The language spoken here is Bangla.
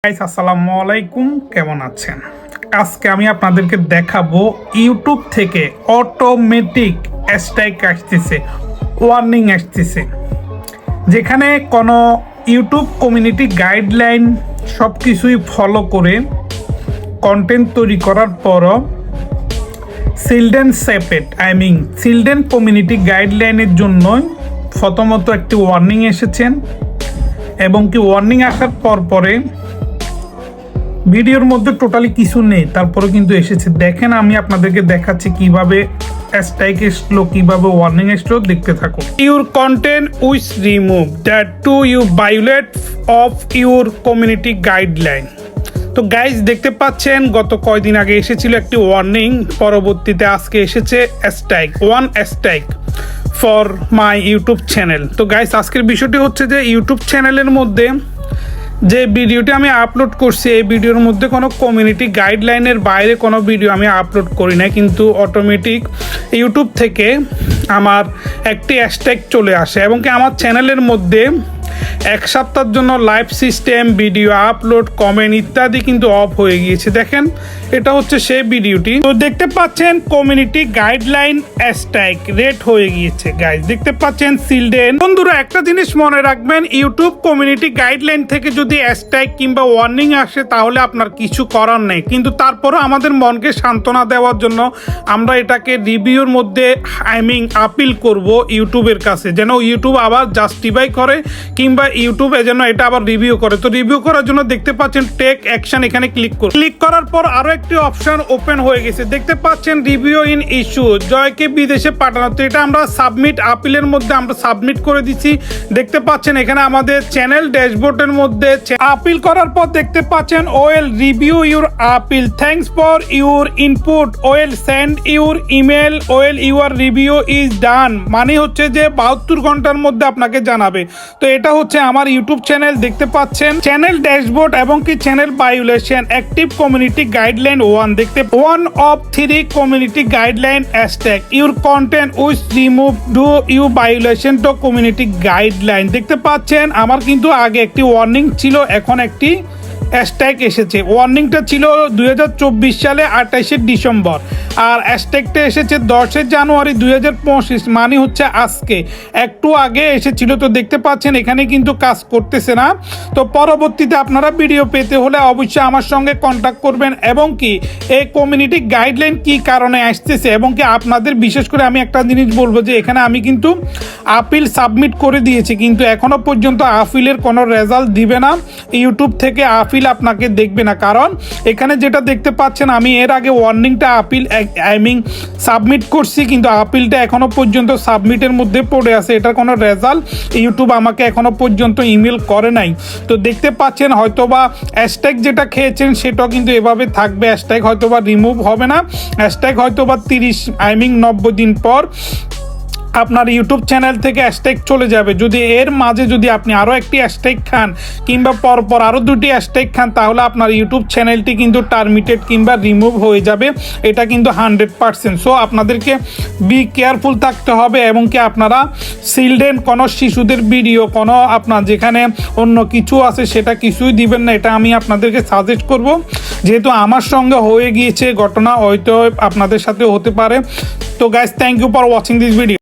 গাইস আসসালামু আলাইকুম, কেমন আছেন? আজকে আমি আপনাদেরকে দেখাবো ইউটিউব থেকে অটোমেটিক স্ট্রাইক আসতেছে, ওয়ার্নিং আসতেছে, যেখানে কোনো ইউটিউব কমিউনিটি গাইডলাইন সব কিছুই ফলো করে কন্টেন্ট তৈরি করার পরও চিলড্রেন সেপেট চিলড্রেন কমিউনিটি গাইডলাইনের জন্য প্রথমত একটি ওয়ার্নিং এসেছেন এবং কি ওয়ার্নিং আসার পরে ভিডিওর মধ্যে টোটালি কিছু নেই, তারপরে কিন্তু এসেছে। দেখেন আমি আপনাদেরকে দেখাচ্ছি কিভাবে স্ট্রাইক আসলো, কিভাবে ওয়ার্নিং আসলো, দেখতে থাকুন। Your content which remove that to you violate of your community guideline. তো গাইজ দেখতে পাচ্ছেন গত কয়দিন আগে এসেছিল একটি ওয়ার্নিং, পরবর্তীতে আজকে এসেছে strike for my YouTube channel. তো গাইজ আজকের বিষয়টি হচ্ছে যে ইউটিউব চ্যানেলের মধ্যে যে ভিডিওটি আমি আপলোড করছি, এই ভিডিওর মধ্যে কোনো কমিউনিটি গাইডলাইনের বাইরে কোনো ভিডিও আমি আপলোড করি না, কিন্তু অটোমেটিক ইউটিউব থেকে আমার একটি স্ট্রাইক চলে আসে এবং কি আমার চ্যানেলের মধ্যে এক সপ্তাহের জন্য live system, video upload, comment ইত্যাদি কিন্তু অফ হয়ে গিয়েছে। দেখেন এটা হচ্ছে সেই ভিডিওটি। তো দেখতে পাচ্ছেন কমিউনিটি গাইডলাইন স্ট্রাইক রেট হয়ে গিয়েছে। গাইজ দেখতে পাচ্ছেন চিলড্রেন। বন্ধুরা একটা জিনিস মনে রাখবেন, ইউটিউব কমিউনিটি গাইডলাইন থেকে যদি স্ট্রাইক কিংবা ওয়ার্নিং আসে তাহলে আপনার কিছু করার নেই, কিন্তু তারপরও আমাদের মনকে সান্ত্বনা দেওয়ার জন্য আমরা এটাকে রিভিউর মধ্যে আপিল করব ইউটিউবের কাছে, যেন ইউটিউব আবার জাস্টিফাই করে কিংবা ইউটিউবে যেন এটা আবার রিভিউ করে। তো রিভিউ করার জন্য দেখতে পাচ্ছেন টেক অ্যাকশন, এখানে ক্লিক করার পর আরো একটি অপশন ওপেন হয়ে গেছে। দেখতে পাচ্ছেন রিভিউ ইন ইস্যু, জয়কে বিদেশে পাঠানো। তো এটা আমরা সাবমিট আপিলের মধ্যে আমরা সাবমিট করে দিচ্ছি। দেখতে পাচ্ছেন এখানে আমাদের চ্যানেল ড্যাশবোর্ডের মধ্যে আপিল করার পর দেখতে পাচ্ছেন well review your appeal, thanks for your input, well send your email, well your review is done. মানে হচ্ছে যে 72 ঘন্টার মধ্যে আপনাকে জানাবে। তো এটা হচ্ছে আমার ইউটিউব চ্যানেল। দেখতে পাচ্ছেন চ্যানেল ড্যাশবোর্ড এবং কি channel violation, active community guideline 1। দেখতে 1 of 3 community guideline strike, your content which remove do you violation to community guideline. দেখতে পাচ্ছেন আমার কিন্তু আগে একটি ওয়ার্নিং ছিল, এখন একটি স্ট্রাইক এসেছে। ওয়ার্নিংটা ছিল 2024 সালে 28শে ডিসেম্বর, আর স্ট্রাইকটা এসেছে 10 জানুয়ারি 2025, মানে হচ্ছে আজকে একটু আগে এসেছিল। তো দেখতে পাচ্ছেন এখানে কিন্তু কাজ করতেছে না। তো পরবর্তীতে আপনারা ভিডিও পেতে হলে অবশ্যই আমার সঙ্গে কন্ট্যাক্ট করবেন এবং কি এই কমিউনিটি গাইডলাইন কি কারণে আসতেছে এবং কি আপনাদের বিশেষ করে আমি একটা জিনিস বলবো যে এখানে আমি কিন্তু আপিল সাবমিট করে দিয়েছি, কিন্তু এখনো পর্যন্ত আপিলের কোনো রেজাল্ট দিবে না ইউটিউব থেকে, আপিল আপনাকে দেখবে না। কারণ এখানে যেটা দেখতে পাচ্ছেন আমি এর আগে ওয়ার্নিংটা আপিল সাবমিট করছি, কিন্তু আপিলটা এখনো পর্যন্ত সাবমিটের মধ্যে পড়ে আছে, এটার কোনো রেজাল্ট ইউটিউব আমাকে এখনো পর্যন্ত ইমেল করে নাই। তো দেখতে পাচ্ছেন হয়তোবা স্ট্রাইক যেটা খেয়েছেন সেটাও কিন্তু এভাবে থাকবে, স্ট্রাইক হয়তোবা রিমুভ হবে না, স্ট্রাইক হয়তোবা 90 দিন পর আপনার ইউটিউব চ্যানেল থেকে স্ট্রাইক চলে যাবে। যদি এর মাঝে যদি আপনি আরও একটি স্ট্রাইক খান কিংবা পরপর আরও 2টি স্ট্রাইক খান তাহলে আপনার ইউটিউব চ্যানেলটি কিন্তু টার্মিনেটেড কিংবা রিমুভ হয়ে যাবে, এটা কিন্তু 100%। সো আপনাদেরকে বি কেয়ারফুল থাকতে হবে এবং কি আপনারা চিলড্রেন কোনো শিশুদের ভিডিও কোনো আপনার যেখানে অন্য কিছু আছে সেটা কিছুই দিবেন না, এটা আমি আপনাদেরকে সাজেস্ট করব। যেহেতু আমার সঙ্গে হয়ে গিয়েছে ঘটনা, হয়তো আপনাদের সাথে হতে পারে। তো guys thank you for watching this video.